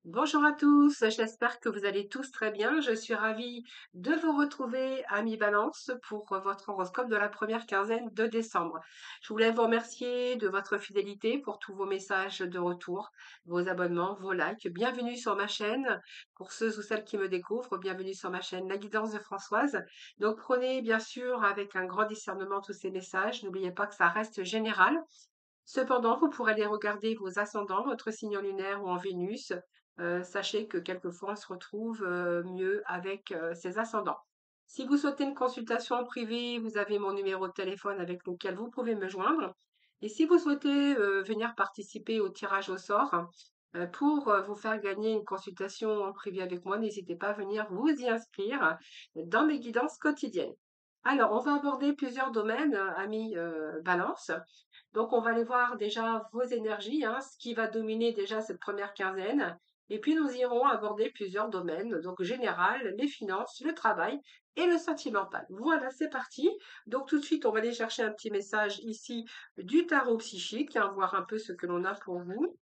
Bonjour à tous, j'espère que vous allez tous très bien. Je suis ravie de vous retrouver à mi-balance pour votre horoscope de la première quinzaine de décembre. Je voulais vous remercier de votre fidélité pour tous vos messages de retour, vos abonnements, vos likes. Bienvenue sur ma chaîne. Pour ceux ou celles qui me découvrent, bienvenue sur ma chaîne La Guidance de Françoise. Donc prenez bien sûr avec un grand discernement tous ces messages. N'oubliez pas que ça reste général. Cependant, vous pourrez aller regarder vos ascendants, votre signe lunaire ou en Vénus. Sachez que quelquefois, on se retrouve mieux avec ses ascendants. Si vous souhaitez une consultation en privé, vous avez mon numéro de téléphone avec lequel vous pouvez me joindre. Et si vous souhaitez venir participer au tirage au sort pour vous faire gagner une consultation en privé avec moi, n'hésitez pas à venir vous y inscrire dans mes guidances quotidiennes. Alors, on va aborder plusieurs domaines, amis Balance. Donc, on va aller voir déjà vos énergies, hein, ce qui va dominer déjà cette première quinzaine. Et puis, nous irons aborder plusieurs domaines, donc général, les finances, le travail et le sentimental. Voilà, c'est parti. Donc, tout de suite, on va aller chercher un petit message ici du tarot psychique, hein, voir un peu ce que l'on a pour vous.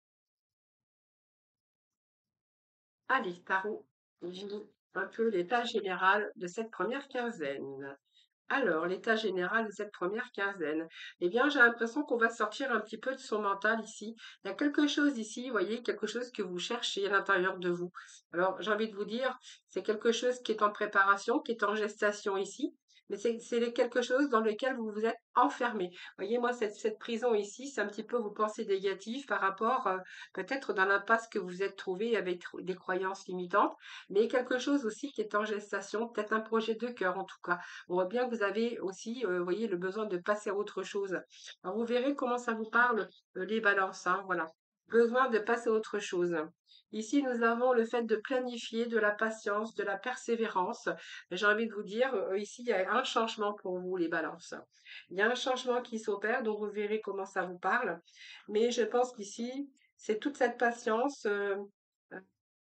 Allez, tarot, dis un peu l'état général de cette première quinzaine. Alors, l'état général de cette première quinzaine, eh bien, j'ai l'impression qu'on va sortir un petit peu de son mental ici. Il y a quelque chose ici, vous voyez, quelque chose que vous cherchez à l'intérieur de vous. Alors, j'ai envie de vous dire, c'est quelque chose qui est en préparation, qui est en gestation ici, mais c'est quelque chose dans lequel vous vous êtes enfermé. Vous voyez, moi, cette prison ici, c'est un petit peu vos pensées négatives par rapport, peut-être dans l'impasse que vous êtes trouvé avec des croyances limitantes, mais quelque chose aussi qui est en gestation, peut-être un projet de cœur en tout cas. On voit bien que vous avez aussi, vous voyez, le besoin de passer à autre chose. Alors, vous verrez comment ça vous parle, les balances, hein, voilà. Besoin de passer à autre chose. Ici, nous avons le fait de planifier, de la patience, de la persévérance. J'ai envie de vous dire, ici, il y a un changement pour vous, les balances. Il y a un changement qui s'opère, donc vous verrez comment ça vous parle. Mais je pense qu'ici, c'est toute cette patience.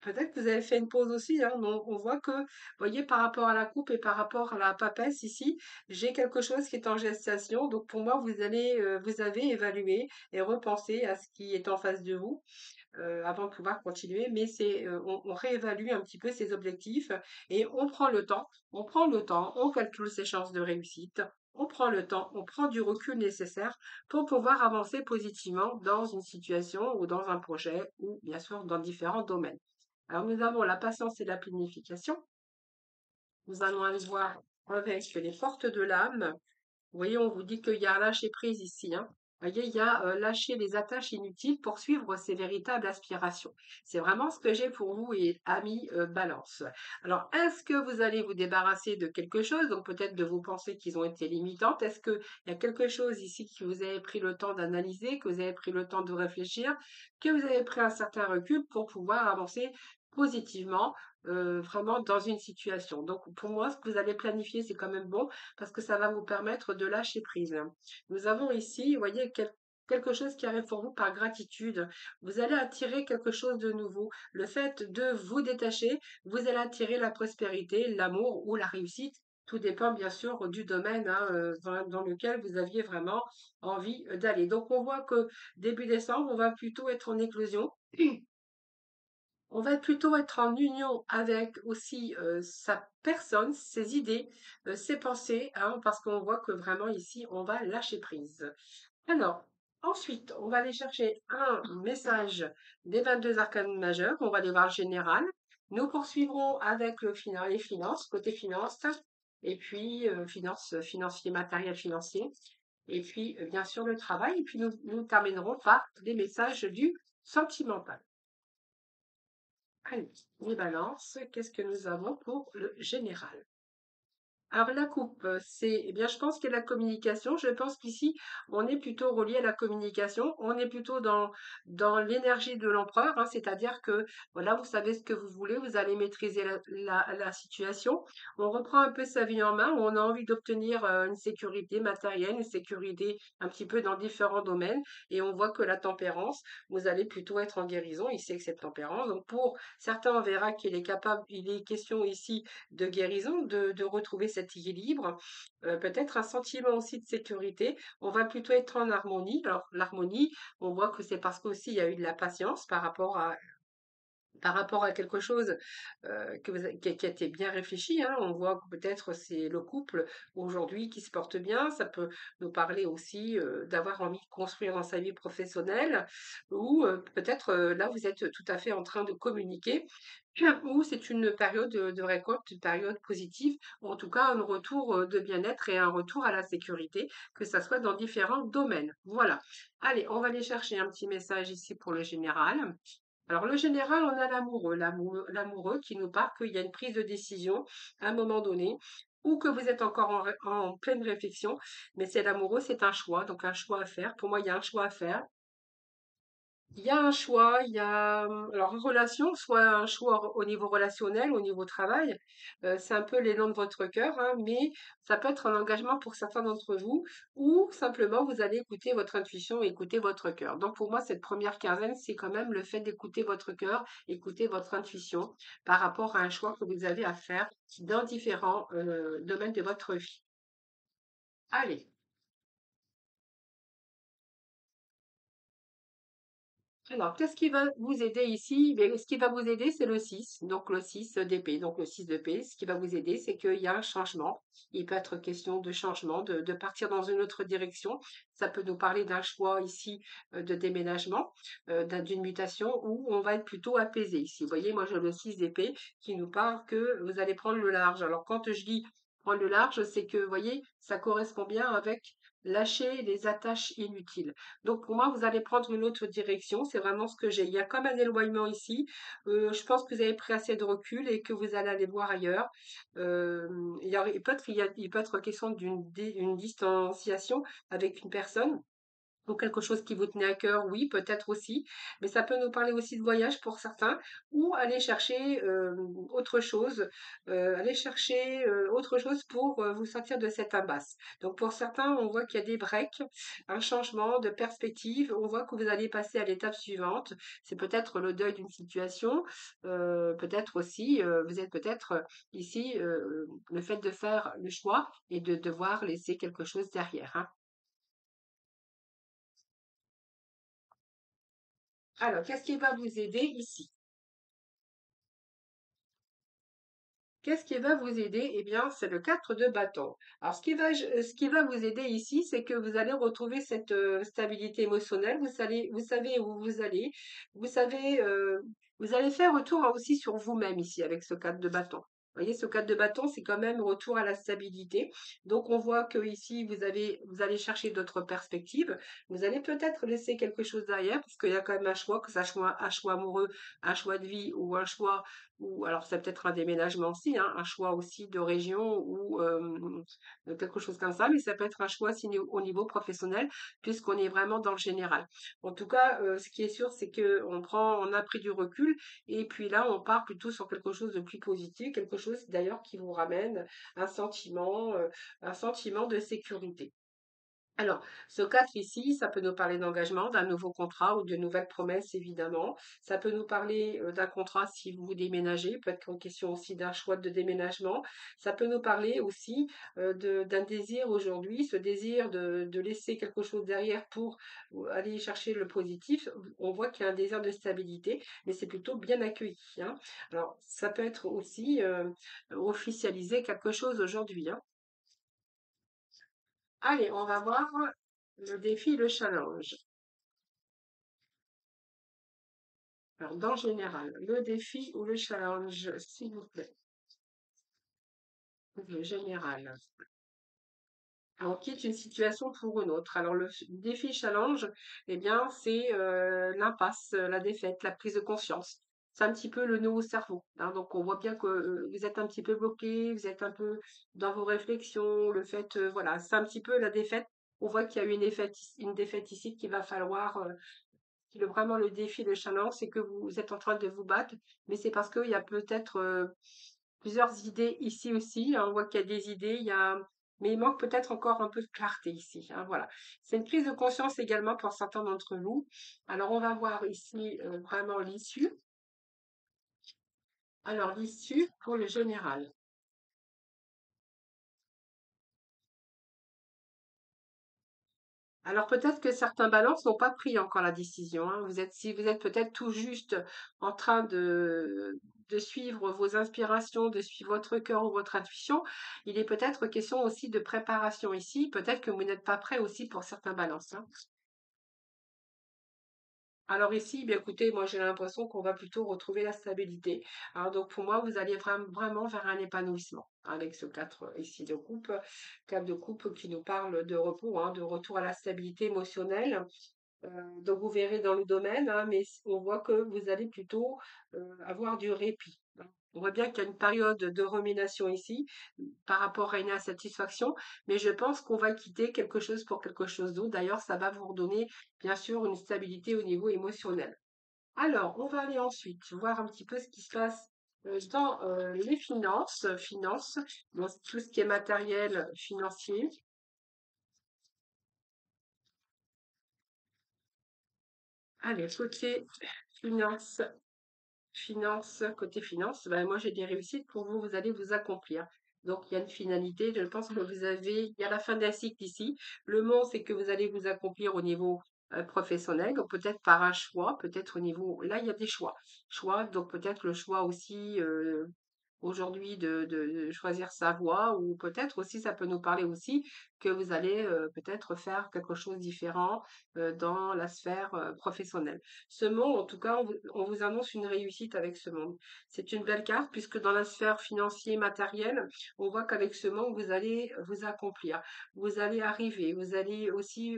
Peut-être que vous avez fait une pause aussi, hein, mais on voit que, vous voyez, par rapport à la coupe et par rapport à la papesse ici, j'ai quelque chose qui est en gestation. Donc pour moi, vous avez évalué et repensé à ce qui est en face de vous avant de pouvoir continuer. Mais on réévalue un petit peu ses objectifs et on prend le temps. On prend le temps, on calcule ses chances de réussite. On prend le temps, on prend du recul nécessaire pour pouvoir avancer positivement dans une situation ou dans un projet ou bien sûr dans différents domaines. Alors, nous avons la patience et la planification. Nous allons aller voir avec les portes de l'âme. Vous voyez, on vous dit qu'il y a un lâcher prise ici, hein. Vous voyez, il y a lâcher les attaches inutiles pour suivre ses véritables aspirations. C'est vraiment ce que j'ai pour vous et amis Balance. Alors, est-ce que vous allez vous débarrasser de quelque chose, donc peut-être de vos pensées qui ont été limitantes? Est-ce qu'il y a quelque chose ici que vous avez pris le temps d'analyser, que vous avez pris le temps de réfléchir, que vous avez pris un certain recul pour pouvoir avancer positivement, vraiment dans une situation? Donc, pour moi, ce que vous allez planifier, c'est quand même bon parce que ça va vous permettre de lâcher prise. Nous avons ici, vous voyez, quelque chose qui arrive pour vous par gratitude. Vous allez attirer quelque chose de nouveau. Le fait de vous détacher, vous allez attirer la prospérité, l'amour ou la réussite. Tout dépend bien sûr du domaine, hein, dans lequel vous aviez vraiment envie d'aller. Donc on voit que début décembre, on va plutôt être en éclosion. On va plutôt être en union avec aussi sa personne, ses idées, ses pensées, hein, parce qu'on voit que vraiment ici, on va lâcher prise. Alors, ensuite, on va aller chercher un message des 22 arcanes majeures. On va aller voir le général. Nous poursuivrons avec les finances, côté finances, et puis finances, financier, matériel financier, et puis bien sûr le travail, et puis nous terminerons par des messages du sentimental. Allez, les balances, qu'est-ce que nous avons pour le général? Alors la coupe, c'est, eh bien, je pense que la communication, je pense qu'ici, on est plutôt relié à la communication, on est plutôt dans l'énergie de l'empereur, hein, c'est-à-dire que, voilà, vous savez ce que vous voulez, vous allez maîtriser la situation. On reprend un peu sa vie en main, on a envie d'obtenir une sécurité matérielle, une sécurité un petit peu dans différents domaines, et on voit que la tempérance, vous allez plutôt être en guérison, ici avec cette tempérance. Donc pour certains, on verra qu'il est capable, il est question ici de guérison, de retrouver cet équilibre, peut-être un sentiment aussi de sécurité. On va plutôt être en harmonie. Alors l'harmonie, on voit que c'est parce qu'aussi il y a eu de la patience par rapport par rapport à quelque chose qui a été bien réfléchi, hein. On voit que peut-être c'est le couple aujourd'hui qui se porte bien. Ça peut nous parler aussi d'avoir envie de construire dans sa vie professionnelle, ou peut-être là vous êtes tout à fait en train de communiquer, ou c'est une période de récolte, une période positive, ou en tout cas un retour de bien-être et un retour à la sécurité, que ça soit dans différents domaines. Voilà. Allez, on va aller chercher un petit message ici pour le général. Alors, le général, on a l'amoureux, l'amoureux qui nous parle qu'il y a une prise de décision à un moment donné, ou que vous êtes encore en pleine réflexion, mais c'est l'amoureux, c'est un choix, donc un choix à faire. Pour moi, il y a un choix à faire. Il y a un choix, il y a alors une relation, soit un choix au niveau relationnel, au niveau travail, c'est un peu l'élan de votre cœur, hein, mais ça peut être un engagement pour certains d'entre vous, ou simplement vous allez écouter votre intuition et écouter votre cœur. Donc pour moi, cette première quinzaine, c'est quand même le fait d'écouter votre cœur, écouter votre intuition par rapport à un choix que vous avez à faire dans différents domaines de votre vie. Allez. Alors, qu'est-ce qui va vous aider ici? Ben, ce qui va vous aider, c'est le 6, donc le 6 d'épée. Donc, le 6 d'épée, ce qui va vous aider, c'est qu'il y a un changement. Il peut être question de changement, de partir dans une autre direction. Ça peut nous parler d'un choix ici de déménagement, d'une mutation, où on va être plutôt apaisé ici. Vous voyez, moi, j'ai le 6 d'épée qui nous parle que vous allez prendre le large. Alors, quand je dis prendre le large, c'est que, vous voyez, ça correspond bien avec lâcher les attaches inutiles. Donc pour moi, vous allez prendre une autre direction. C'est vraiment ce que j'ai. Il y a comme un éloignement ici. Je pense que vous avez pris assez de recul et que vous allez aller voir ailleurs. Il peut être question une distanciation avec une personne. Ou quelque chose qui vous tenait à cœur, oui, peut-être aussi, mais ça peut nous parler aussi de voyage pour certains, ou aller chercher autre chose, autre chose pour vous sortir de cette impasse. Donc pour certains, on voit qu'il y a des breaks, un changement de perspective, on voit que vous allez passer à l'étape suivante. C'est peut-être le deuil d'une situation, peut-être aussi, vous êtes peut-être ici, le fait de faire le choix et de devoir laisser quelque chose derrière, hein. Alors, qu'est-ce qui va vous aider ici? Qu'est-ce qui va vous aider? Eh bien, c'est le 4 de bâton. Alors, ce qui va vous aider ici, c'est que vous allez retrouver cette stabilité émotionnelle. Vous savez où vous allez. Vous savez, vous allez faire retour aussi sur vous-même ici avec ce 4 de bâton. Vous voyez, ce 4 de bâton, c'est quand même retour à la stabilité. Donc, on voit que ici, vous allez chercher d'autres perspectives. Vous allez peut-être laisser quelque chose derrière, parce qu'il y a quand même un choix, que ça soit un choix amoureux, un choix de vie ou un choix ou alors c'est peut-être un déménagement aussi, hein, un choix aussi de région ou quelque chose comme ça, mais ça peut être un choix aussi au niveau professionnel, puisqu'on est vraiment dans le général. En tout cas, ce qui est sûr, c'est que on a pris du recul, et puis là, on part plutôt sur quelque chose de plus positif, quelque chose d'ailleurs qui vous ramène un sentiment de sécurité. Alors, ce 4 ici, ça peut nous parler d'engagement, d'un nouveau contrat ou de nouvelles promesses, évidemment. Ça peut nous parler d'un contrat si vous déménagez, peut être en question aussi d'un choix de déménagement. Ça peut nous parler aussi d'un désir aujourd'hui, ce désir de laisser quelque chose derrière pour aller chercher le positif. On voit qu'il y a un désir de stabilité, mais c'est plutôt bien accueilli, hein. Alors, ça peut être aussi officialiser quelque chose aujourd'hui, hein. Allez, on va voir le défi, le challenge. Alors, dans le général, le défi ou le challenge, s'il vous plaît. Le général. On quitte une situation pour une autre. Alors, le défi challenge, eh bien, c'est l'impasse, la défaite, la prise de conscience. C'est un petit peu le nœud au cerveau, hein. Donc, on voit bien que vous êtes un petit peu bloqué, vous êtes un peu dans vos réflexions, le fait, voilà, c'est un petit peu la défaite. On voit qu'il y a eu une défaite ici qu'il va falloir vraiment le défi, le challenge, c'est que vous êtes en train de vous battre, mais c'est parce qu'il y a peut-être plusieurs idées ici aussi, hein. On voit qu'il y a des idées, mais il manque peut-être encore un peu de clarté ici, hein, voilà. C'est une prise de conscience également pour certains d'entre vous. Alors, on va voir ici vraiment l'issue. Alors, l'issue pour le général. Alors peut-être que certains balances n'ont pas pris encore la décision, hein. Si vous êtes peut-être tout juste en train de suivre vos inspirations, de suivre votre cœur ou votre intuition, il est peut-être question aussi de préparation ici. Peut-être que vous n'êtes pas prêt aussi pour certains balances, hein. Alors ici, bien écoutez, moi j'ai l'impression qu'on va plutôt retrouver la stabilité. Alors donc pour moi, vous allez vraiment vers un épanouissement avec ce 4 ici de coupe, 4 de coupe qui nous parle de repos, hein, de retour à la stabilité émotionnelle. Donc vous verrez dans le domaine, hein, mais on voit que vous allez plutôt avoir du répit, hein. On voit bien qu'il y a une période de rumination ici par rapport à une insatisfaction, mais je pense qu'on va quitter quelque chose pour quelque chose d'autre. D'ailleurs, ça va vous redonner, bien sûr, une stabilité au niveau émotionnel. Alors, on va aller ensuite voir un petit peu ce qui se passe dans les finances, dans tout ce qui est matériel financier. Allez, côté finance. Côté finance, ben moi j'ai des réussites pour vous, vous allez vous accomplir. Donc il y a une finalité, je pense que il y a la fin d'un cycle ici. Le mot, c'est que vous allez vous accomplir au niveau professionnel, donc peut-être par un choix, peut-être au niveau, là il y a des choix. Choix, donc peut-être le choix aussi aujourd'hui de choisir sa voie, ou peut-être aussi ça peut nous parler aussi que vous allez peut-être faire quelque chose de différent dans la sphère professionnelle. Ce monde, en tout cas, on vous annonce une réussite avec ce monde. C'est une belle carte puisque dans la sphère financière matérielle, on voit qu'avec ce monde, vous allez vous accomplir, vous allez arriver, vous allez aussi,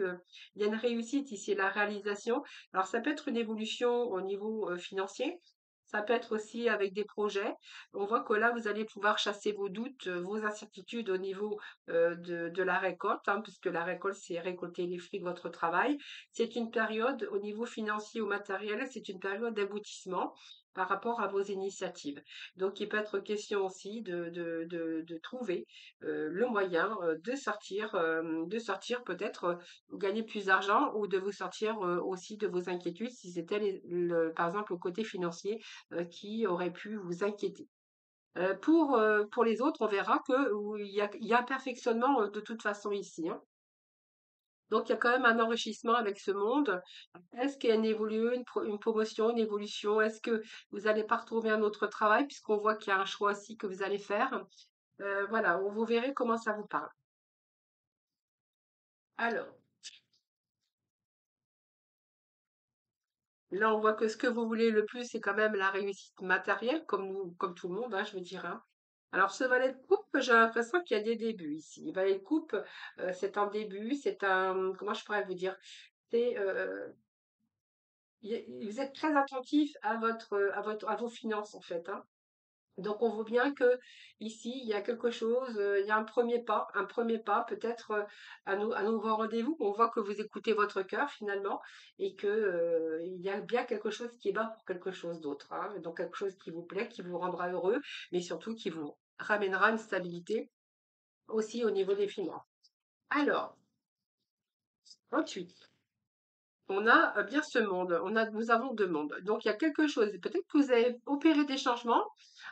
il y a une réussite ici, la réalisation. Alors ça peut être une évolution au niveau financier. Ça peut être aussi avec des projets. On voit que là, vous allez pouvoir chasser vos doutes, vos incertitudes au niveau de la récolte, hein, puisque la récolte, c'est récolter les fruits de votre travail. C'est une période au niveau financier ou matériel, c'est une période d'aboutissement par rapport à vos initiatives. Donc, il peut être question aussi de trouver le moyen de sortir peut-être, gagner plus d'argent ou de vous sortir aussi de vos inquiétudes si c'était par exemple au côté financier qui aurait pu vous inquiéter. Pour les autres, on verra que il y a un perfectionnement de toute façon ici, hein. Donc, il y a quand même un enrichissement avec ce monde. Est-ce qu'il y a une promotion, une évolution? Est-ce que vous n'allez pas retrouver un autre travail puisqu'on voit qu'il y a un choix aussi que vous allez faire? Voilà, vous verrez comment ça vous parle. Alors, là, on voit que ce que vous voulez le plus, c'est quand même la réussite matérielle, comme tout le monde, hein, je veux dire, hein. Alors, ce valet de coupe, j'ai l'impression qu'il y a des débuts ici. Le valet de coupe, c'est un début, comment je pourrais vous dire? C'est, vous êtes très attentif à vos finances, en fait, hein. Donc on voit bien que ici, il y a quelque chose, il y a un premier pas peut-être un nouveau rendez-vous. On voit que vous écoutez votre cœur finalement et que il y a bien quelque chose qui est bas pour quelque chose d'autre, hein. Donc quelque chose qui vous plaît, qui vous rendra heureux, mais surtout qui vous ramènera une stabilité aussi au niveau des finances. Alors, ensuite, on a bien ce monde, nous avons deux mondes. Donc il y a quelque chose, peut-être que vous avez opéré des changements.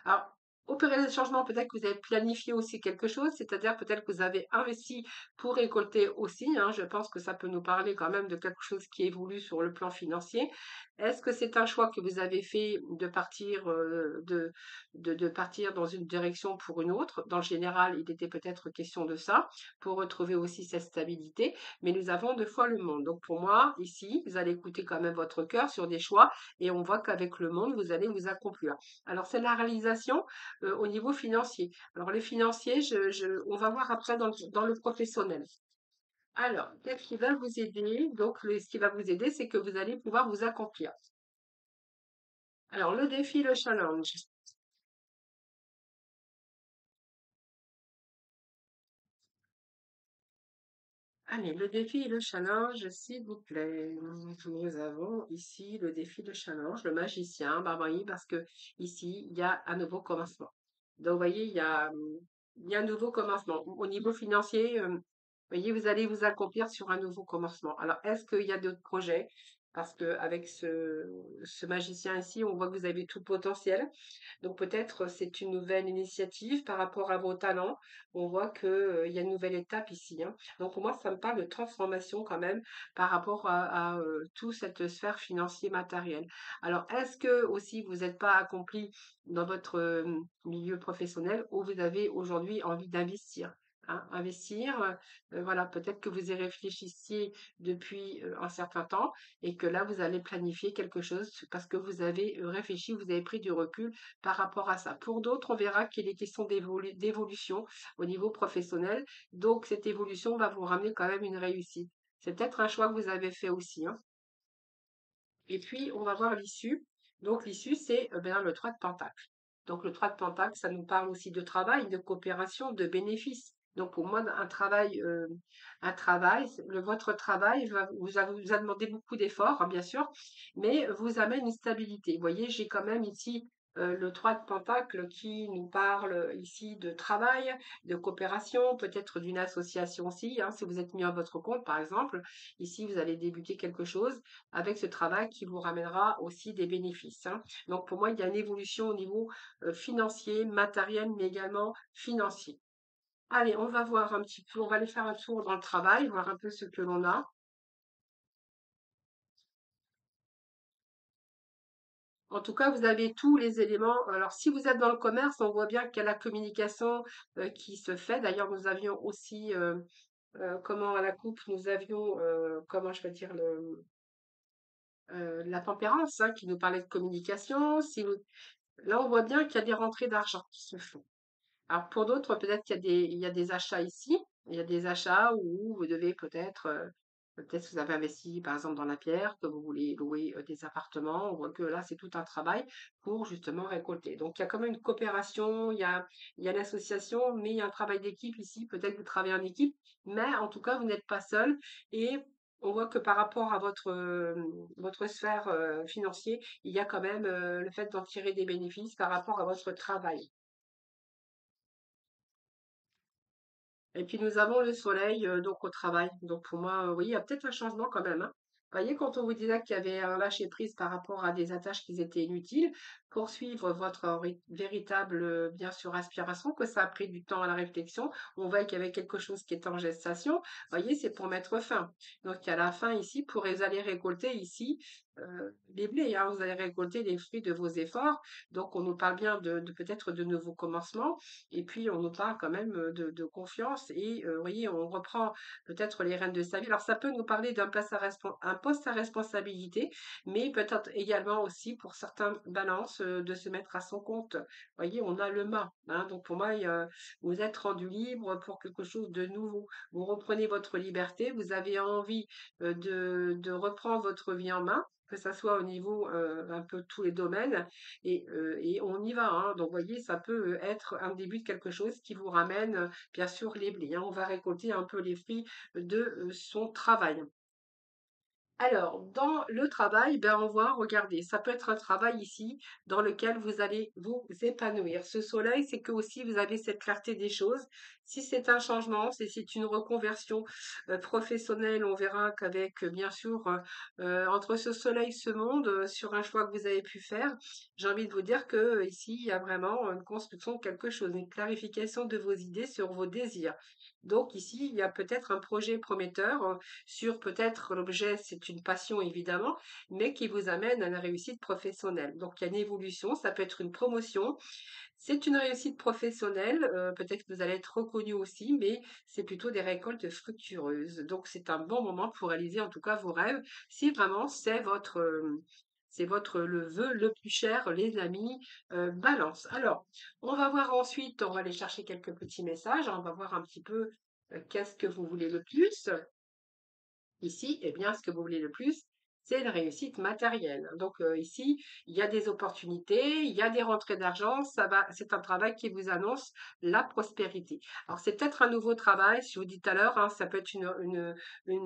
Alors, opérer des changements, peut-être que vous avez planifié aussi quelque chose, c'est-à-dire peut-être que vous avez investi pour récolter aussi, hein. Je pense que ça peut nous parler quand même de quelque chose qui évolue sur le plan financier. Est-ce que c'est un choix que vous avez fait de partir, de partir dans une direction pour une autre? Dans le général, il était peut-être question de ça, pour retrouver aussi cette stabilité, mais nous avons deux fois le monde. Donc pour moi, ici, vous allez écouter quand même votre cœur sur des choix et on voit qu'avec le monde, vous allez vous accomplir. Alors c'est la réalisation au niveau financier. Alors les financiers, on va voir après dans le professionnel. Alors, qu'est-ce qui va vous aider? Donc, ce qui va vous aider, c'est que vous allez pouvoir vous accomplir. Alors, le défi, le challenge. Allez, le défi et le challenge, s'il vous plaît. Nous avons ici le défi, le challenge, le magicien, bah oui, parce que ici, il y a un nouveau commencement. Donc, vous voyez, il y a un nouveau commencement. Au niveau financier, vous voyez, vous allez vous accomplir sur un nouveau commencement. Alors, est-ce qu'il y a d'autres projets? parce que avec ce magicien ici, on voit que vous avez tout le potentiel. Donc peut-être c'est une nouvelle initiative par rapport à vos talents. On voit que, il y a une nouvelle étape ici, hein. Donc pour moi, ça me parle de transformation quand même par rapport à toute cette sphère financière matérielle. Alors est-ce que aussi vous n'êtes pas accompli dans votre milieu professionnel où vous avez aujourd'hui envie d'investir? Hein, investir, voilà, peut-être que vous y réfléchissiez depuis un certain temps et que là, vous allez planifier quelque chose parce que vous avez réfléchi, vous avez pris du recul par rapport à ça. Pour d'autres, on verra qu'il est question d'évolution au niveau professionnel. Donc, cette évolution va vous ramener quand même une réussite. C'est peut-être un choix que vous avez fait aussi, hein. Et puis, on va voir l'issue. Donc, l'issue, c'est bien le 3 de Pentacle. Donc, le 3 de Pentacle, ça nous parle aussi de travail, de coopération, de bénéfices. Donc, pour moi, votre travail vous a demandé beaucoup d'efforts, hein, bien sûr, mais vous amène une stabilité. Vous voyez, j'ai quand même ici le 3 de Pentacle qui nous parle ici de travail, de coopération, peut-être d'une association aussi, hein, si vous êtes mis à votre compte, par exemple. Ici, vous allez débuter quelque chose avec ce travail qui vous ramènera aussi des bénéfices, hein. Donc pour moi, il y a une évolution au niveau financier, matériel, mais également financier. Allez, on va voir un petit peu, on va aller faire un tour dans le travail, voir un peu ce que l'on a. En tout cas, vous avez tous les éléments. Alors, si vous êtes dans le commerce, on voit bien qu'il y a la communication qui se fait. D'ailleurs, nous avions aussi, comment à la coupe, nous avions, comment je peux dire, la tempérance, hein, qui nous parlait de communication. Là, on voit bien qu'il y a des rentrées d'argent qui se font. Alors pour d'autres, peut-être il y a des achats ici. Il y a des achats où vous devez peut-être que vous avez investi par exemple dans la pierre, que vous voulez louer des appartements. On voit que là, c'est tout un travail pour justement récolter. Donc il y a quand même une coopération, il y a l'association, mais il y a un travail d'équipe ici. Peut-être que vous travaillez en équipe, mais en tout cas, vous n'êtes pas seul. Et on voit que par rapport à votre sphère financière, il y a quand même le fait d'en tirer des bénéfices par rapport à votre travail. Et puis nous avons le soleil donc au travail. Donc pour moi, oui, il y a peut-être un changement quand même, hein. Vous voyez, quand on vous disait qu'il y avait un lâcher-prise par rapport à des attaches qui étaient inutiles, poursuivre votre véritable, bien sûr, aspiration, que ça a pris du temps à la réflexion, on voit qu'il y avait quelque chose qui est en gestation. Vous voyez, c'est pour mettre fin. Donc à la fin ici, vous allez récolter ici les blés, hein, vous allez récolter les fruits de vos efforts. Donc on nous parle bien de peut-être de nouveaux commencements. Et puis, on nous parle quand même de confiance et vous voyez, on reprend peut-être les rênes de sa vie. Alors, ça peut nous parler un poste à responsabilité, mais peut-être également aussi pour certains balances de se mettre à son compte. Vous voyez, on a le mât, hein. Donc, pour moi, vous êtes rendu libre pour quelque chose de nouveau. Vous reprenez votre liberté, vous avez envie de reprendre votre vie en main, que ça soit au niveau un peu tous les domaines et on y va, hein. Donc, vous voyez, ça peut être un début de quelque chose qui vous ramène, bien sûr, les blés, hein. On va récolter un peu les fruits de son travail. Alors, dans le travail, ben, on va regarder. Ça peut être un travail ici dans lequel vous allez vous épanouir. Ce soleil, c'est que aussi vous avez cette clarté des choses. Si c'est un changement, si c'est une reconversion professionnelle, on verra qu'avec, bien sûr, entre ce soleil, ce monde, sur un choix que vous avez pu faire, j'ai envie de vous dire que ici, il y a vraiment une construction de quelque chose, une clarification de vos idées sur vos désirs. Donc ici, il y a peut-être un projet prometteur sur peut-être l'objet, c'est une passion évidemment, mais qui vous amène à la réussite professionnelle. Donc il y a une évolution, ça peut être une promotion, c'est une réussite professionnelle, peut-être que vous allez être reconnu aussi, mais c'est plutôt des récoltes fructueuses. Donc c'est un bon moment pour réaliser en tout cas vos rêves, si vraiment c'est votre le vœu le plus cher, les amis, balance. Alors, on va voir ensuite, on va aller chercher quelques petits messages, hein, on va voir un petit peu qu'est-ce que vous voulez le plus. Ici, eh bien, ce que vous voulez le plus, c'est une réussite matérielle. Donc ici, il y a des opportunités, il y a des rentrées d'argent, c'est un travail qui vous annonce la prospérité. Alors c'est peut-être un nouveau travail, si je vous dis tout à l'heure, hein, ça peut être une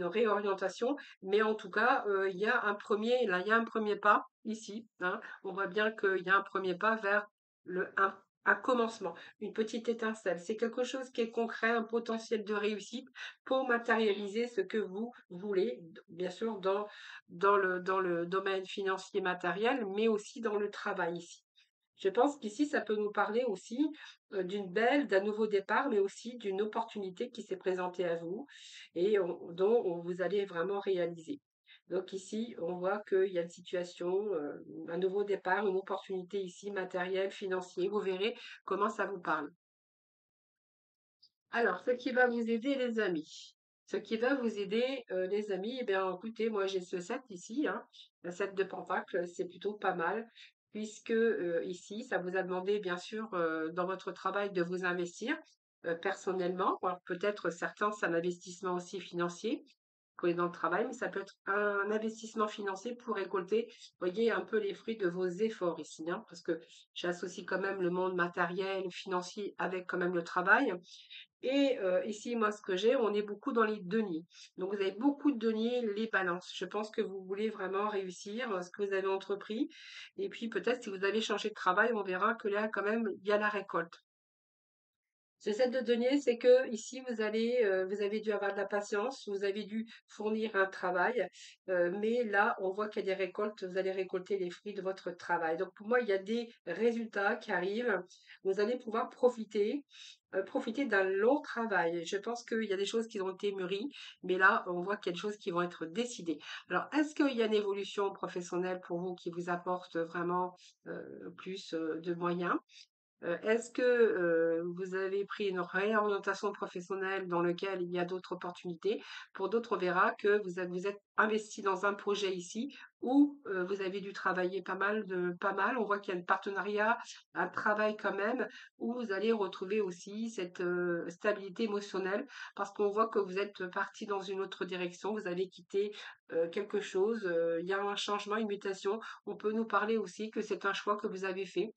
réorientation, mais en tout cas, il y a il y a un premier pas ici, hein. On voit bien qu'il y a un premier pas vers le un commencement, une petite étincelle. C'est quelque chose qui est concret, un potentiel de réussite pour matérialiser ce que vous voulez, bien sûr, dans le domaine financier matériel, mais aussi dans le travail ici. Je pense qu'ici, ça peut nous parler aussi d'un nouveau départ, mais aussi d'une opportunité qui s'est présentée à vous et vous allez vraiment réaliser. Donc ici, on voit qu'il y a une situation, un nouveau départ, une opportunité ici, matérielle, financier. Vous verrez comment ça vous parle. Alors, ce qui va vous aider, les amis. Ce qui va vous aider, les amis, eh bien, écoutez, moi j'ai ce 7 ici, hein, le 7 de Pentacle, c'est plutôt pas mal, puisque ici, ça vous a demandé, bien sûr, dans votre travail, de vous investir personnellement. Alors, peut-être certains, c'est un investissement aussi financier pour aller dans le travail, mais ça peut être un investissement financier pour récolter, vous voyez, un peu les fruits de vos efforts ici, hein, parce que j'associe quand même le monde matériel, financier avec quand même le travail. Et ici, moi, ce que j'ai, on est beaucoup dans les deniers. Donc, vous avez beaucoup de deniers, les balances. Je pense que vous voulez vraiment réussir ce que vous avez entrepris. Et puis, peut-être, si vous avez changé de travail, on verra que là, quand même, il y a la récolte. Ce set de deniers, c'est que ici, vous avez dû avoir de la patience, vous avez dû fournir un travail, mais là, on voit qu'il y a des récoltes, vous allez récolter les fruits de votre travail. Donc, pour moi, il y a des résultats qui arrivent. Vous allez pouvoir profiter d'un long travail. Je pense qu'il y a des choses qui ont été mûries, mais là, on voit qu'il y a des choses qui vont être décidées. Alors, est-ce qu'il y a une évolution professionnelle pour vous qui vous apporte vraiment plus de moyens? Est-ce que vous avez pris une réorientation professionnelle dans lequel il y a d'autres opportunités? Pour d'autres, on verra que vous êtes investi dans un projet ici où vous avez dû travailler pas mal. On voit qu'il y a un partenariat, un travail quand même, où vous allez retrouver aussi cette stabilité émotionnelle parce qu'on voit que vous êtes parti dans une autre direction. Vous avez quitté quelque chose. Il y a un changement, une mutation. On peut nous parler aussi que c'est un choix que vous avez fait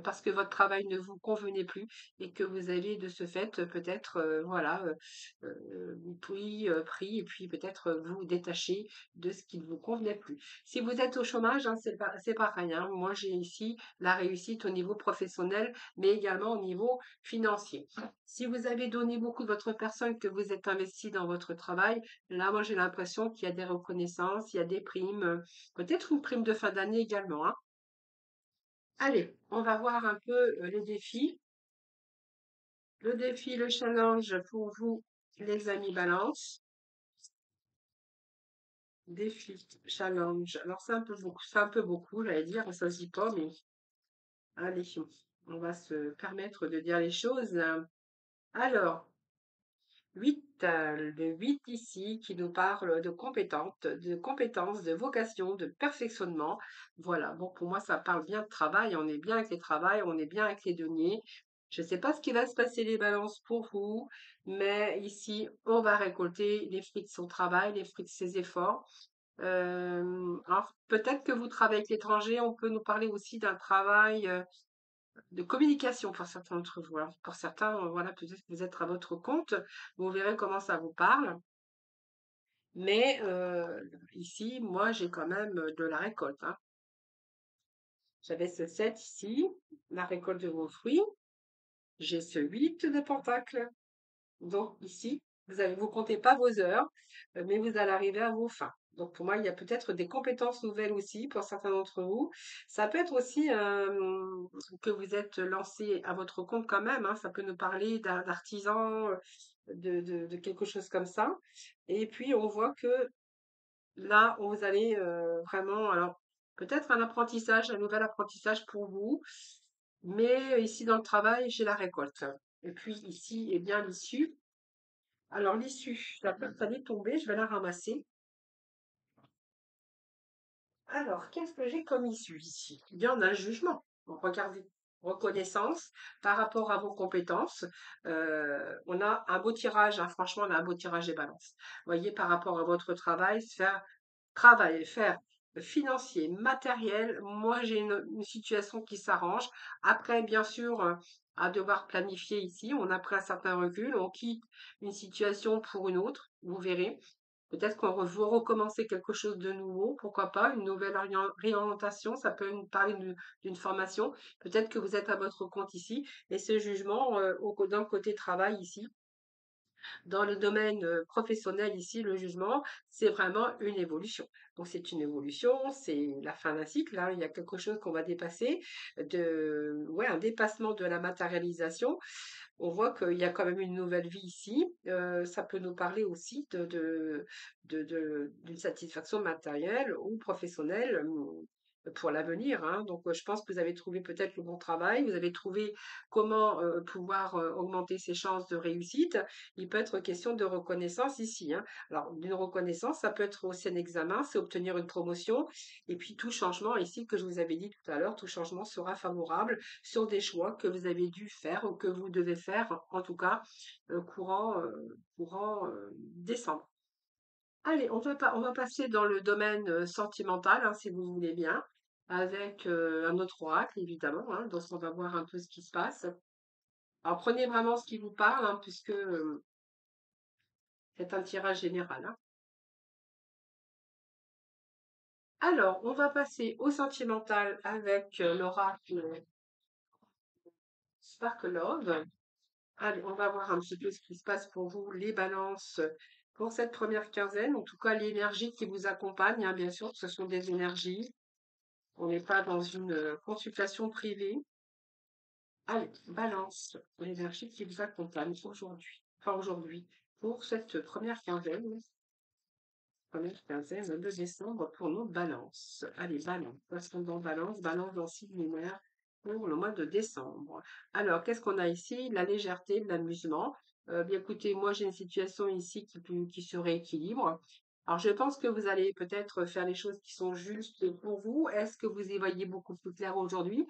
parce que votre travail ne vous convenait plus et que vous avez de ce fait peut-être voilà pris et puis peut-être vous détacher de ce qui ne vous convenait plus. Si vous êtes au chômage, hein, c'est pareil, hein. Moi j'ai ici la réussite au niveau professionnel, mais également au niveau financier. Si vous avez donné beaucoup de votre personne, que vous êtes investi dans votre travail, là moi j'ai l'impression qu'il y a des reconnaissances, il y a des primes, peut-être une prime de fin d'année également, hein. Allez, on va voir un peu les défis. Le défi, le challenge pour vous, les amis balance. Défi, challenge. Alors, c'est un peu beaucoup, j'allais dire, ça se dit pas, mais allez, on va se permettre de dire les choses. Alors, 8, le 8 ici qui nous parle de compétences, de vocation, de perfectionnement. Voilà, bon, pour moi, ça parle bien de travail. On est bien avec les travails, on est bien avec les deniers. Je ne sais pas ce qui va se passer les balances pour vous, mais ici, on va récolter les fruits de son travail, les fruits de ses efforts. Alors, peut-être que vous travaillez avec l'étranger, on peut nous parler aussi d'un travail de communication pour certains d'entre vous. Alors, pour certains, voilà, peut-être que vous êtes à votre compte, vous verrez comment ça vous parle. Mais ici, moi, j'ai quand même de la récolte, hein. J'avais ce 7 ici, la récolte de vos fruits. J'ai ce 8 de pentacle. Donc ici, vous comptez pas vos heures, mais vous allez arriver à vos fins. Donc pour moi, il y a peut-être des compétences nouvelles aussi pour certains d'entre vous. Ça peut être aussi que vous êtes lancé à votre compte quand même, hein. Ça peut nous parler d'artisan, de quelque chose comme ça. Et puis on voit que là, vous allez vraiment, alors peut-être un apprentissage, un nouvel apprentissage pour vous, mais ici dans le travail, j'ai la récolte. Et puis ici, eh bien l'issue. Alors, l'issue, la personne est tombée, je vais la ramasser. Alors, qu'est-ce que j'ai comme issue ici? Eh bien, on a un jugement. Bon, regardez, reconnaissance par rapport à vos compétences. On a un beau tirage, hein, franchement, on a un beau tirage des balances. Vous voyez, par rapport à votre travail, faire travail, faire financier, matériel, moi j'ai une situation qui s'arrange. Après, bien sûr, à devoir planifier ici, on a pris un certain recul, on quitte une situation pour une autre, vous verrez. Peut-être vous recommencez quelque chose de nouveau, pourquoi pas, une nouvelle réorientation, ça peut parler d'une formation. Peut-être que vous êtes à votre compte ici et ce jugement dans le côté travail ici, dans le domaine professionnel ici, le jugement, c'est vraiment une évolution. Donc c'est une évolution, c'est la fin d'un cycle. Là, il y a quelque chose qu'on va dépasser, ouais, un dépassement de la matérialisation. On voit qu'il y a quand même une nouvelle vie ici. Ça peut nous parler aussi d'une satisfaction matérielle ou professionnelle pour l'avenir, hein. Donc, je pense que vous avez trouvé peut-être le bon travail, vous avez trouvé comment pouvoir augmenter ses chances de réussite. Il peut être question de reconnaissance ici, hein. Alors, d'une reconnaissance, ça peut être aussi un examen, c'est obtenir une promotion. Et puis, tout changement ici, que je vous avais dit tout à l'heure, tout changement sera favorable sur des choix que vous avez dû faire ou que vous devez faire, en tout cas, courant décembre. Allez, on va passer dans le domaine sentimental, hein, si vous voulez bien, avec un autre oracle, évidemment, hein, donc on va voir un peu ce qui se passe. Alors prenez vraiment ce qui vous parle, hein, puisque c'est un tirage général, hein. Alors, on va passer au sentimental avec l'oracle Sparkle Love. Allez, on va voir un petit peu ce qui se passe pour vous, les balances, pour cette première quinzaine. En tout cas, l'énergie qui vous accompagne, hein, bien sûr, ce sont des énergies. On n'est pas dans une consultation privée. Allez, balance, l'énergie qui vous accompagne aujourd'hui. Enfin, aujourd'hui, pour cette première quinzaine de décembre pour nos balances. Allez, balance, ascendant balance, balance dans signe lunaire pour le mois de décembre. Alors, qu'est-ce qu'on a ici? La légèreté, de l'amusement. Bien écoutez, moi j'ai une situation ici qui se rééquilibre. Alors, je pense que vous allez peut-être faire les choses qui sont justes pour vous. Est-ce que vous y voyez beaucoup plus clair aujourd'hui?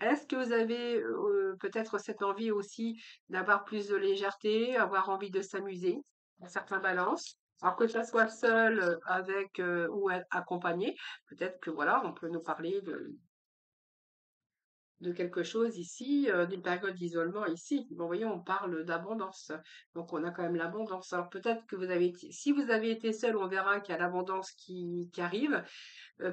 Est-ce que vous avez peut-être cette envie aussi d'avoir plus de légèreté, avoir envie de s'amuser dans certains balances? Alors que ça soit seul, avec ou accompagné, peut-être que voilà, on peut nous parler de quelque chose ici, d'une période d'isolement ici. Bon, vous voyez, on parle d'abondance. Donc, on a quand même l'abondance. Alors, peut-être que si vous avez été seul, on verra qu'il y a l'abondance qui arrive.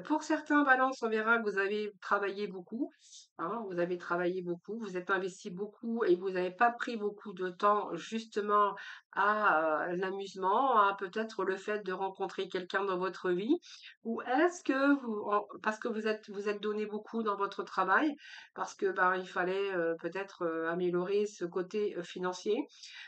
Pour certains balances, on verra que vous avez travaillé beaucoup, hein, vous avez travaillé beaucoup, vous êtes investi beaucoup et vous n'avez pas pris beaucoup de temps justement à l'amusement, à peut-être le fait de rencontrer quelqu'un dans votre vie, ou est-ce que parce que vous êtes donné beaucoup dans votre travail, parce que ben, il fallait peut-être améliorer ce côté financier,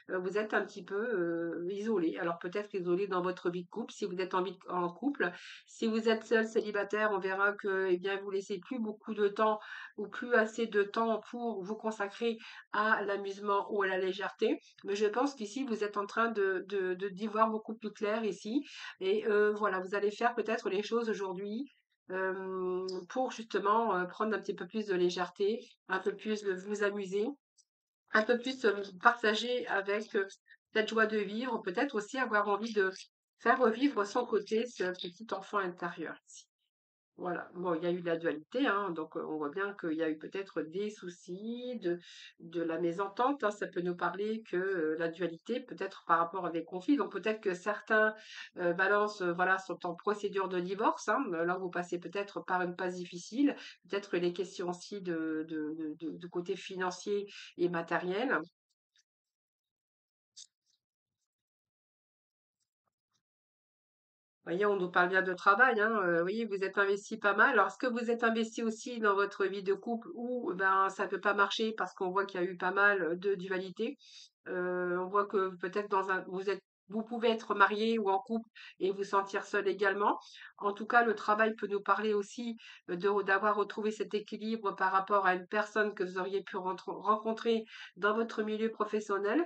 vous êtes un petit peu isolé. Alors peut-être isolé dans votre vie de couple, si vous êtes en couple, si vous êtes seul, célibataire, on verra que, eh bien, vous laissez plus beaucoup de temps ou plus assez de temps pour vous consacrer à l'amusement ou à la légèreté. Mais je pense qu'ici, vous êtes en train d'y voir beaucoup plus clair ici. Et voilà, vous allez faire peut-être les choses aujourd'hui pour justement prendre un petit peu plus de légèreté, un peu plus de vous amuser, un peu plus partager avec cette joie de vivre, peut-être aussi avoir envie de faire revivre son côté, ce petit enfant intérieur ici. Voilà. Bon, il y a eu de la dualité, hein, donc on voit bien qu'il y a eu peut-être des soucis, de la mésentente, hein. Ça peut nous parler que la dualité, peut-être par rapport à des conflits. Donc peut-être que certains balances, voilà, sont en procédure de divorce, hein. Là, vous passez peut-être par une passe difficile. Peut-être les questions aussi de côté financier et matériel. Voyez, on nous parle bien de travail, hein. Voyez, vous êtes investi pas mal. Alors, est-ce que vous êtes investi aussi dans votre vie de couple ou ben ça peut pas marcher parce qu'on voit qu'il y a eu pas mal de dualité. On voit que peut-être vous pouvez être marié ou en couple et vous sentir seul également. En tout cas, le travail peut nous parler aussi d'avoir retrouvé cet équilibre par rapport à une personne que vous auriez pu rencontrer dans votre milieu professionnel.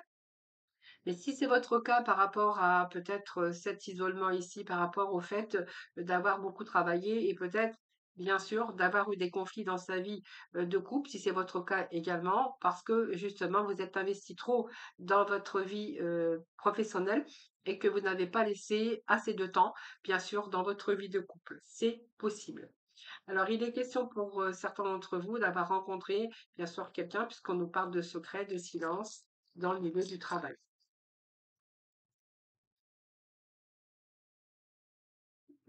Mais si c'est votre cas par rapport à peut-être cet isolement ici, par rapport au fait d'avoir beaucoup travaillé et peut-être, bien sûr, d'avoir eu des conflits dans sa vie de couple, si c'est votre cas également, parce que justement, vous êtes investi trop dans votre vie professionnelle et que vous n'avez pas laissé assez de temps, bien sûr, dans votre vie de couple. C'est possible. Alors, il est question pour certains d'entre vous d'avoir rencontré, bien sûr, quelqu'un, puisqu'on nous parle de secret, de silence dans le milieu du travail.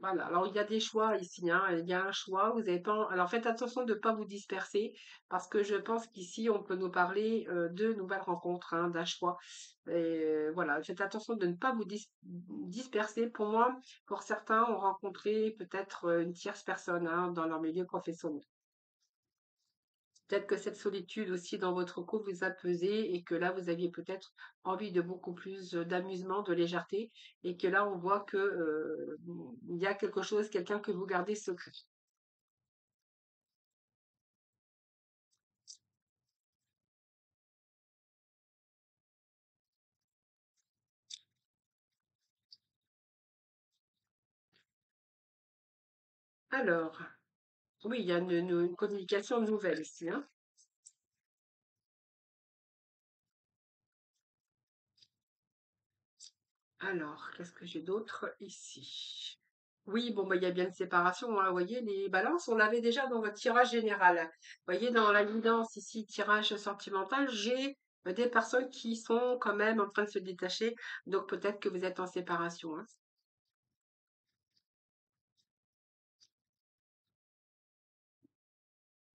Voilà, alors il y a des choix ici, hein. Il y a un choix, vous avez pas. Alors faites attention de ne pas vous disperser, parce que je pense qu'ici on peut nous parler de nouvelles rencontres, hein, d'un choix. Et voilà, faites attention de ne pas vous disperser. Pour moi, pour certains, ont rencontré peut-être une tierce personne, hein, dans leur milieu professionnel. Peut-être que cette solitude aussi dans votre couple vous a pesé et que là, vous aviez peut-être envie de beaucoup plus d'amusement, de légèreté, et que là, on voit que il y a quelque chose, quelqu'un que vous gardez secret. Alors, oui, il y a une communication nouvelle ici, hein. Alors, qu'est-ce que j'ai d'autre ici? Oui, bon, bah, il y a bien une séparation, hein. Vous voyez, les balances, on l'avait déjà dans votre tirage général. Vous voyez, dans la guidance ici, tirage sentimental, j'ai des personnes qui sont quand même en train de se détacher. Donc, peut-être que vous êtes en séparation, hein.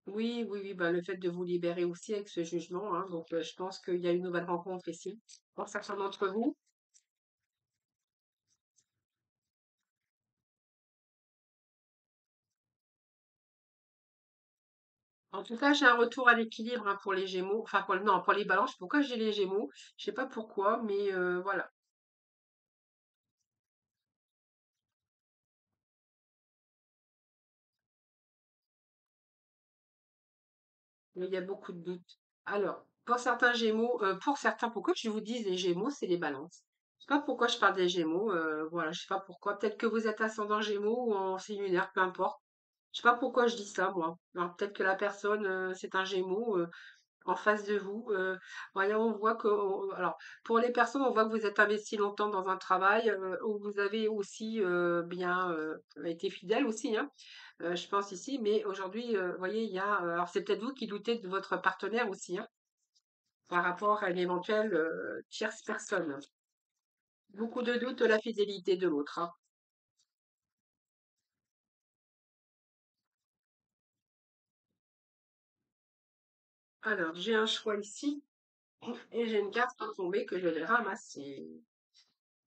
Oui, oui, oui, bah, le fait de vous libérer aussi avec ce jugement, hein. Donc, je pense qu'il y a une nouvelle rencontre ici. Pour certains d'entre vous. En tout cas, j'ai un retour à l'équilibre, hein, pour les Gémeaux. Enfin, non, pour les Balances. Pourquoi j'ai les Gémeaux? Je sais pas pourquoi, mais voilà. Mais il y a beaucoup de doutes. Alors, pour certains Gémeaux, pour certains, pourquoi je vous dis les Gémeaux, c'est les Balances. Je sais pas pourquoi je parle des Gémeaux. Voilà, je sais pas pourquoi. Peut-être que vous êtes ascendant Gémeaux ou en signe peu importe. Je sais pas pourquoi je dis ça, moi. Alors, peut-être que la personne, c'est un Gémeaux. En face de vous. Voilà, on voit que, alors, pour les personnes, on voit que vous êtes investi longtemps dans un travail, où vous avez aussi bien été fidèle aussi, hein, je pense ici. Mais aujourd'hui, vous voyez, il y a, alors c'est peut-être vous qui doutez de votre partenaire aussi, hein, par rapport à une éventuelle tierce personne. Beaucoup de doutes de la fidélité de l'autre, hein. Alors, j'ai un choix ici et j'ai une carte qui est tombée que je vais ramasser.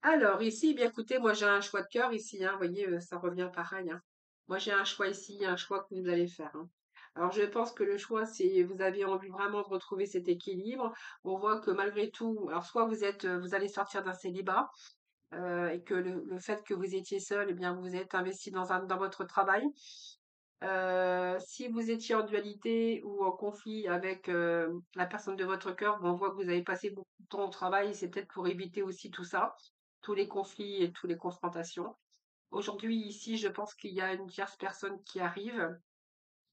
Alors ici, bien écoutez, moi j'ai un choix de cœur ici, hein, vous voyez, ça revient pareil, hein. Moi j'ai un choix ici, un choix que vous allez faire, hein. Alors je pense que le choix, c'est vous avez envie vraiment de retrouver cet équilibre. On voit que malgré tout, alors soit vous êtes, vous allez sortir d'un célibat, et que le fait que vous étiez seul, eh bien vous êtes investi dans votre travail. Si vous étiez en dualité ou en conflit avec la personne de votre cœur, bon, on voit que vous avez passé beaucoup de temps au travail, c'est peut-être pour éviter aussi tout ça, tous les conflits et toutes les confrontations. Aujourd'hui, ici, je pense qu'il y a une tierce personne qui arrive,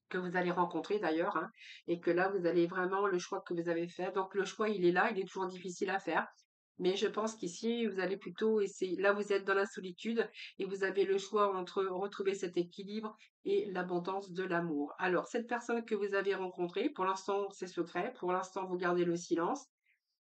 que vous allez rencontrer d'ailleurs, hein, et que là, vous allez vraiment le choix que vous avez fait. Donc le choix, il est là, il est toujours difficile à faire. Mais je pense qu'ici, vous allez plutôt essayer. Là, vous êtes dans la solitude et vous avez le choix entre retrouver cet équilibre et l'abondance de l'amour. Alors, cette personne que vous avez rencontrée, pour l'instant, c'est secret. Pour l'instant, vous gardez le silence.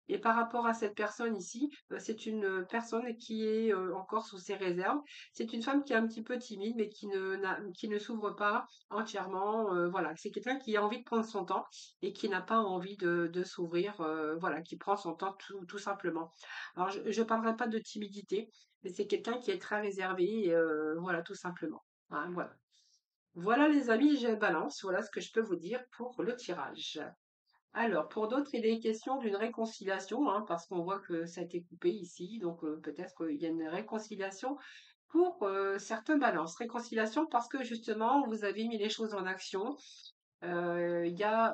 Et par rapport à cette personne ici, c'est une personne qui est encore sous ses réserves. C'est une femme qui est un petit peu timide, mais qui ne s'ouvre pas entièrement. Voilà, c'est quelqu'un qui a envie de prendre son temps et qui n'a pas envie de s'ouvrir. Voilà, qui prend son temps tout simplement. Alors, je ne parlerai pas de timidité, mais c'est quelqu'un qui est très réservé. Voilà, tout simplement. Hein, voilà. Voilà les amis, je balance. Voilà ce que je peux vous dire pour le tirage. Alors, pour d'autres, il est question d'une réconciliation, hein, parce qu'on voit que ça a été coupé ici, donc peut-être qu'il y a une réconciliation pour certains balances. Réconciliation parce que justement, vous avez mis les choses en action. Il y a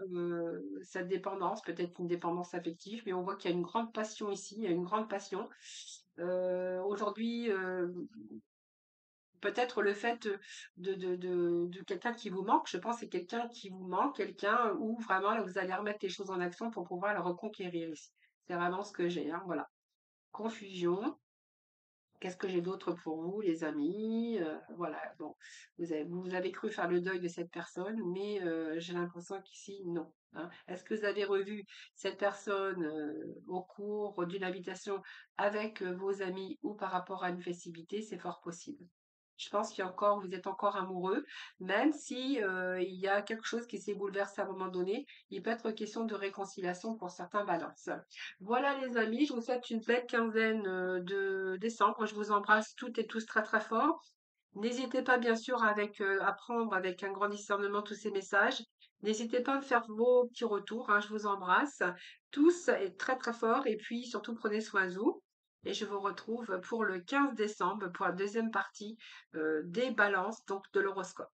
cette dépendance, peut-être une dépendance affective, mais on voit qu'il y a une grande passion ici, il y a une grande passion. Aujourd'hui, peut-être le fait de quelqu'un qui vous manque, je pense que c'est quelqu'un qui vous manque, quelqu'un où vraiment là, vous allez remettre les choses en action pour pouvoir le reconquérir ici. C'est vraiment ce que j'ai, hein, voilà. Confusion. Qu'est-ce que j'ai d'autre pour vous, les amis? Voilà, bon, vous avez cru faire le deuil de cette personne, mais j'ai l'impression qu'ici, non, hein. Est-ce que vous avez revu cette personne au cours d'une invitation avec vos amis ou par rapport à une festivité? C'est fort possible. Je pense vous êtes encore amoureux, même si il y a quelque chose qui s'est bouleversé à un moment donné, il peut être question de réconciliation pour certains balances. Voilà les amis, je vous souhaite une belle quinzaine de décembre. Je vous embrasse toutes et tous très très fort. N'hésitez pas bien sûr à prendre avec un grand discernement tous ces messages. N'hésitez pas à me faire vos petits retours, hein, je vous embrasse tous et très très fort et puis surtout prenez soin de vous. Et je vous retrouve pour le 15 décembre pour la deuxième partie des balances, donc de l'horoscope.